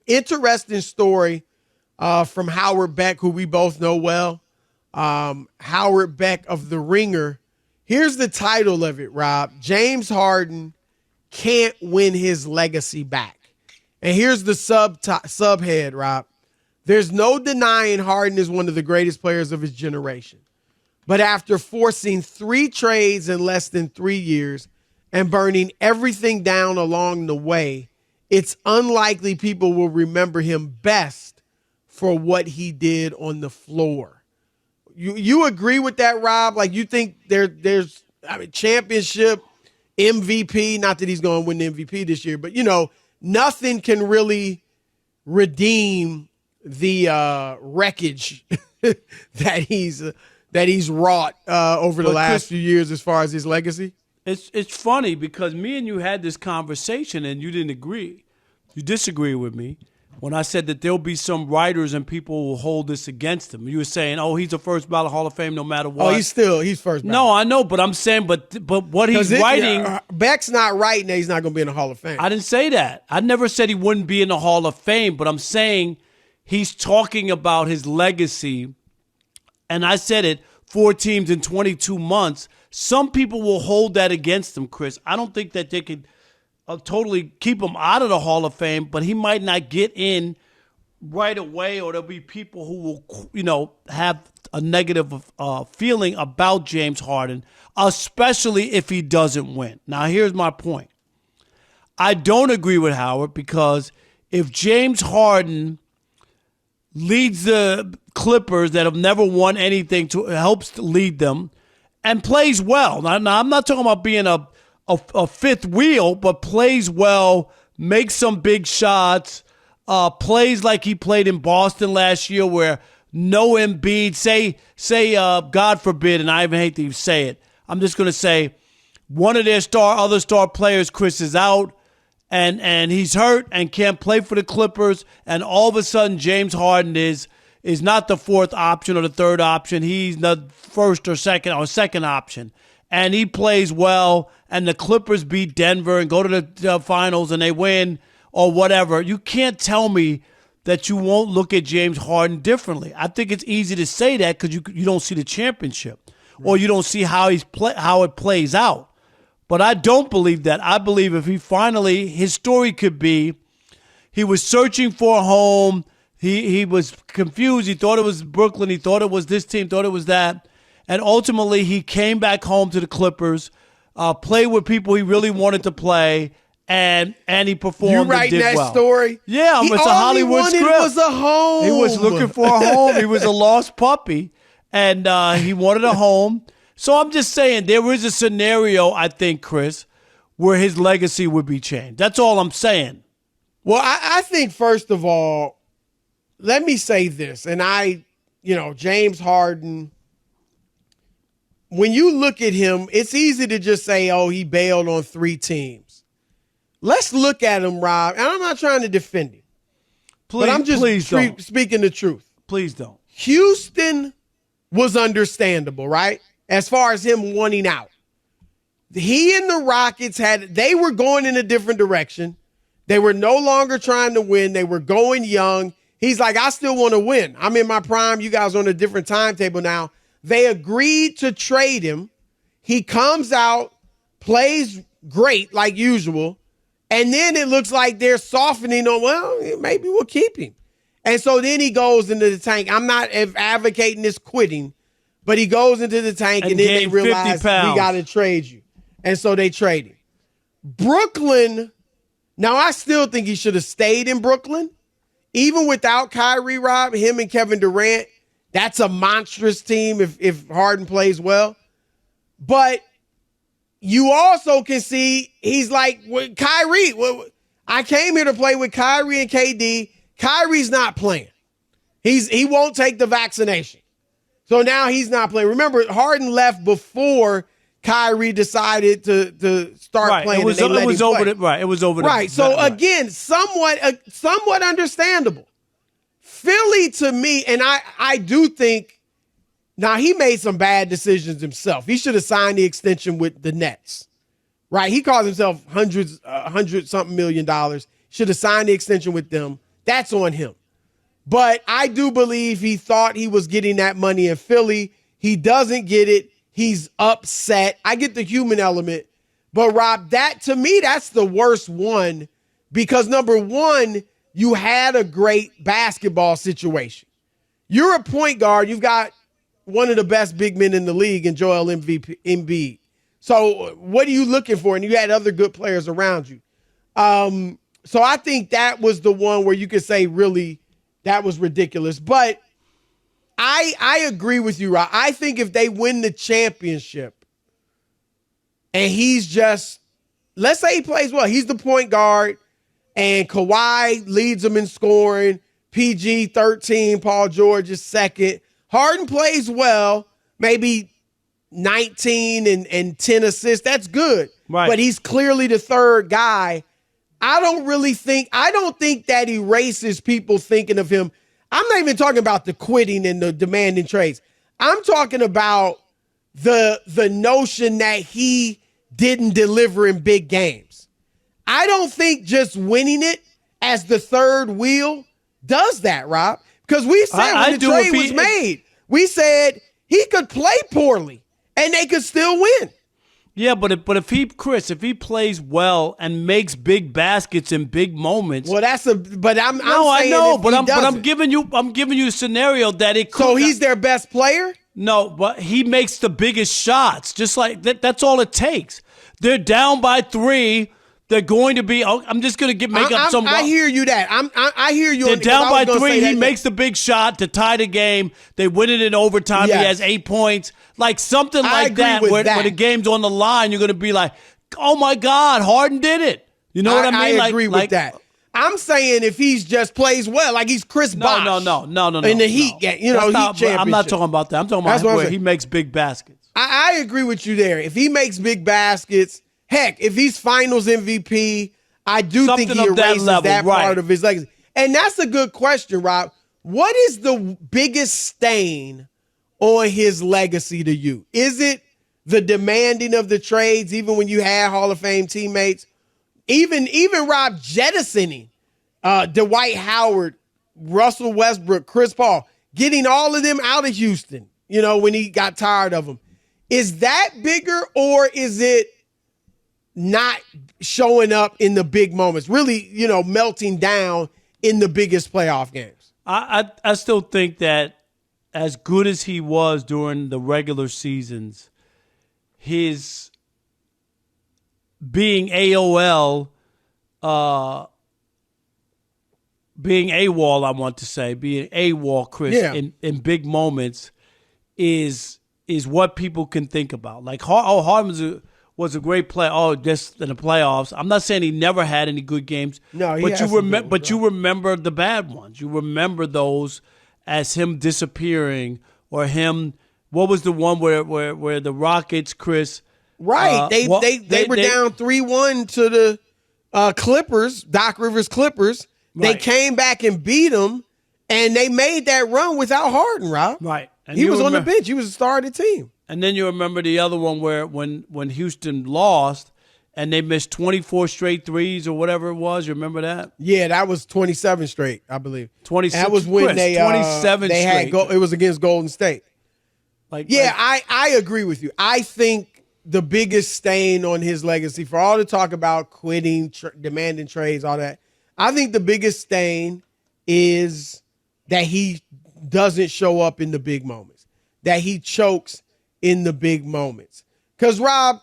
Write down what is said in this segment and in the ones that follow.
Interesting story from Howard Beck, who we both know well. Howard Beck of The Ringer. Here's the title of it, Rob. James Harden can't win his legacy back. And here's the subhead, Rob. There's no denying Harden is one of the greatest players of his generation. But after forcing 3 trades in less than 3 years and burning everything down along the way, it's unlikely people will remember him best for what he did on the floor. You agree with that, Rob? Like, you think there's championship, MVP, not that he's going to win the MVP this year, but, nothing can really redeem the wreckage that he's wrought over the last few years as far as his legacy? It's funny because me and you had this conversation and you didn't agree. You disagree with me when I said that there'll be some writers and people who will hold this against him. You were saying, "Oh, he's a first ballot Hall of Fame no matter what." Oh, he's first ballot. No, I know, but I'm saying, but what he's writing, Beck's not writing that he's not going to be in the Hall of Fame. I didn't say that. I never said he wouldn't be in the Hall of Fame, but I'm saying he's talking about his legacy, and I said it: 4 teams in 22 months. Some people will hold that against him, Chris. I don't think that they could totally keep him out of the Hall of Fame, but he might not get in right away, or there'll be people who will, have a negative feeling about James Harden, especially if he doesn't win. Now, here's my point. I don't agree with Howard because if James Harden leads the Clippers that have never won anything, helps to lead them, and plays well. Now, I'm not talking about being a fifth wheel, but plays well, makes some big shots, plays like he played in Boston last year where no Embiid, say God forbid, and I even hate to say it, I'm just going to say one of their other star players, Chris, is out, and he's hurt and can't play for the Clippers, and all of a sudden James Harden is not the 4th option or the 3rd option. He's the first or second option. And he plays well, and the Clippers beat Denver and go to the finals and they win or whatever. You can't tell me that you won't look at James Harden differently. I think it's easy to say that because you don't see the championship or you don't see how it plays out. But I don't believe that. I believe if his story could be he was searching for a home. He was confused. He thought it was Brooklyn. He thought it was this team, thought it was that. And ultimately, he came back home to the Clippers, played with people he really wanted to play, and he performed and did well. You writing that story? Yeah, it's a Hollywood script. All he wanted was a home. He was looking for a home. He was a lost puppy, and he wanted a home. So I'm just saying there is a scenario, I think, Chris, where his legacy would be changed. That's all I'm saying. Well, I think, first of all, let me say this, and James Harden, when you look at him, it's easy to just say, oh, he bailed on 3 teams. Let's look at him, Rob, and I'm not trying to defend him. But I'm just speaking the truth. Please don't. Houston was understandable, right? As far as him wanting out. He and the Rockets they were going in a different direction. They were no longer trying to win. They were going young. He's like, I still want to win. I'm in my prime. You guys are on a different timetable now. They agreed to trade him. He comes out, plays great like usual, and then it looks like they're softening on, well, maybe we'll keep him. And so then he goes into the tank. I'm not advocating this quitting, but he goes into the tank, and then they realize we got to trade you. And so they trade him. Brooklyn, now I still think he should have stayed in Brooklyn. Even without Kyrie, Rob, him and Kevin Durant, that's a monstrous team if Harden plays well. But you also can see he's like, with Kyrie, I came here to play with Kyrie and KD. Kyrie's not playing. He won't take the vaccination. So now he's not playing. Remember, Harden left before Kyrie decided to start playing. It was over. It was over. Right. So again, somewhat understandable. Philly, to me, and I do think, now he made some bad decisions himself. He should have signed the extension with the Nets. Right. He calls himself $100-something million. Should have signed the extension with them. That's on him. But I do believe he thought he was getting that money in Philly. He doesn't get it. He's upset. I get the human element. But, Rob, to me, that's the worst one because, number one, you had a great basketball situation. You're a point guard. You've got one of the best big men in the league in Joel Embiid. So what are you looking for? And you had other good players around you. So I think that was the one where you could say, really, that was ridiculous. But I agree with you, Rob. I think if they win the championship and he's just, let's say he plays well, he's the point guard and Kawhi leads them in scoring, PG 13, Paul George is second. Harden plays well, maybe 19 and 10 assists. That's good. Right. But he's clearly the third guy. I don't think that erases people thinking of him. I'm not even talking about the quitting and the demanding trades. I'm talking about the notion that he didn't deliver in big games. I don't think just winning it as the third wheel does that, Rob. Because we said when the trade was made, we said he could play poorly and they could still win. Yeah, but if he plays well and makes big baskets in big moments. Well, I'm giving you a scenario that it could. So he's their best player? No, but he makes the biggest shots. Just like that. That's all it takes. They're down by 3. They're going to be. I'm just going to make up some. I hear you. I hear you. They're down by 3. He makes the big shot to tie the game. They win it in overtime. Yes. He has 8 points. Like something like that where the game's on the line. You're going to be like, oh my God, Harden did it. You know what I mean? I agree with that. I'm saying if he's just plays well, like he's Chris Bosh. No. In the Heat game, Heat championship. I'm not talking about that. I'm talking about where he makes big baskets. I agree with you there. If he makes big baskets. Heck, if he's finals MVP, I do think he erases that part of his legacy. And that's a good question, Rob. What is the biggest stain on his legacy to you? Is it the demanding of the trades, even when you had Hall of Fame teammates? Even Rob jettisoning Dwight Howard, Russell Westbrook, Chris Paul, getting all of them out of Houston, when he got tired of them. Is that bigger, or is it not showing up in the big moments, really, melting down in the biggest playoff games? I still think that as good as he was during the regular seasons, his being AWOL, Chris, in big moments is what people can think about. Like, Harden was a great player. Oh, just in the playoffs. I'm not saying he never had any good games. No, but you remember the bad ones. You remember those as him disappearing or him. What was the one where the Rockets, Chris? Right, they were down 3-1 to the Clippers, Doc Rivers Clippers. Right. They came back and beat them, and they made that run without Harden, Rob. Right, and he was on the bench. He was a star of the team. And then you remember the other one where when Houston lost and they missed 24 straight threes or whatever it was. You remember that? Yeah, that was 27 straight, I believe. 26. That was when Chris, they 27 they straight. it was against Golden State. I agree with you. I think the biggest stain on his legacy, for all the talk about quitting, demanding trades, all that, I think the biggest stain is that he doesn't show up in the big moments, that he chokes in the big moments. Because, Rob,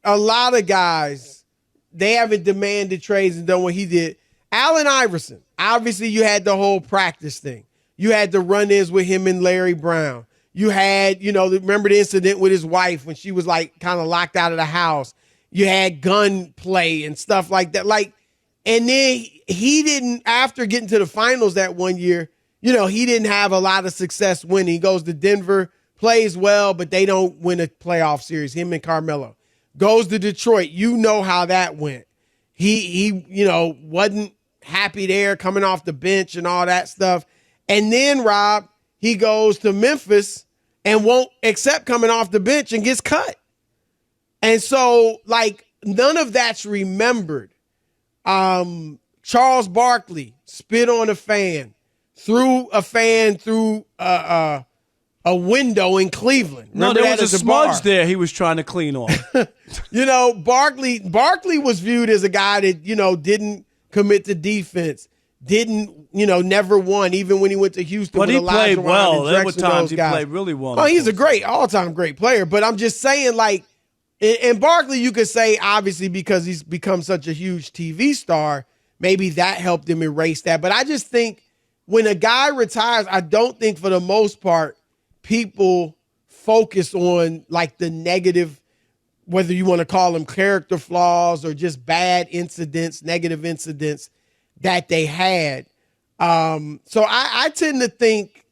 a lot of guys, they haven't demanded trades and done what he did. Allen Iverson, obviously you had the whole practice thing. You had the run-ins with him and Larry Brown. You had, remember the incident with his wife when she was like kind of locked out of the house. You had gun play and stuff like that. And then he didn't, after getting to the finals that one year, he didn't have a lot of success winning. He goes to Denver, plays well, but they don't win a playoff series, him and Carmelo. Goes to Detroit. You know how that went. He wasn't happy there, coming off the bench and all that stuff. And then, Rob, he goes to Memphis and won't accept coming off the bench and gets cut. And so, none of that's remembered. Charles Barkley spit on a fan, threw a fan through a window in Cleveland. No, Remember there that was a as smudge bar? there he was trying to clean off. You know, Barkley was viewed as a guy that, you know, didn't commit to defense, never won, even when he went to Houston. But with he Elijah played Wan well. and There were Drexler, times those he guys. played really well. Oh, he's a great, all-time great player. But I'm just saying, like, and Barkley, you could say, obviously, because he's become such a huge TV star, maybe that helped him erase that. But I just think when a guy retires, I don't think for the most part people focus on, like, the negative, whether you want to call them character flaws or just bad incidents, negative incidents that they had. So I tend to think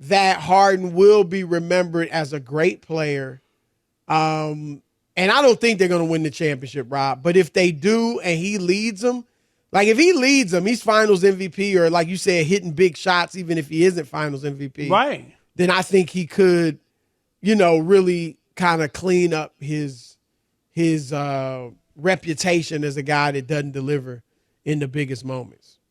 that Harden will be remembered as a great player. And I don't think they're going to win the championship, Rob. But if they do and he leads them, like if he leads them, he's finals MVP or like you said, hitting big shots, even if he isn't finals MVP. Right. Then I think he could, really kind of clean up his reputation as a guy that doesn't deliver in the biggest moments.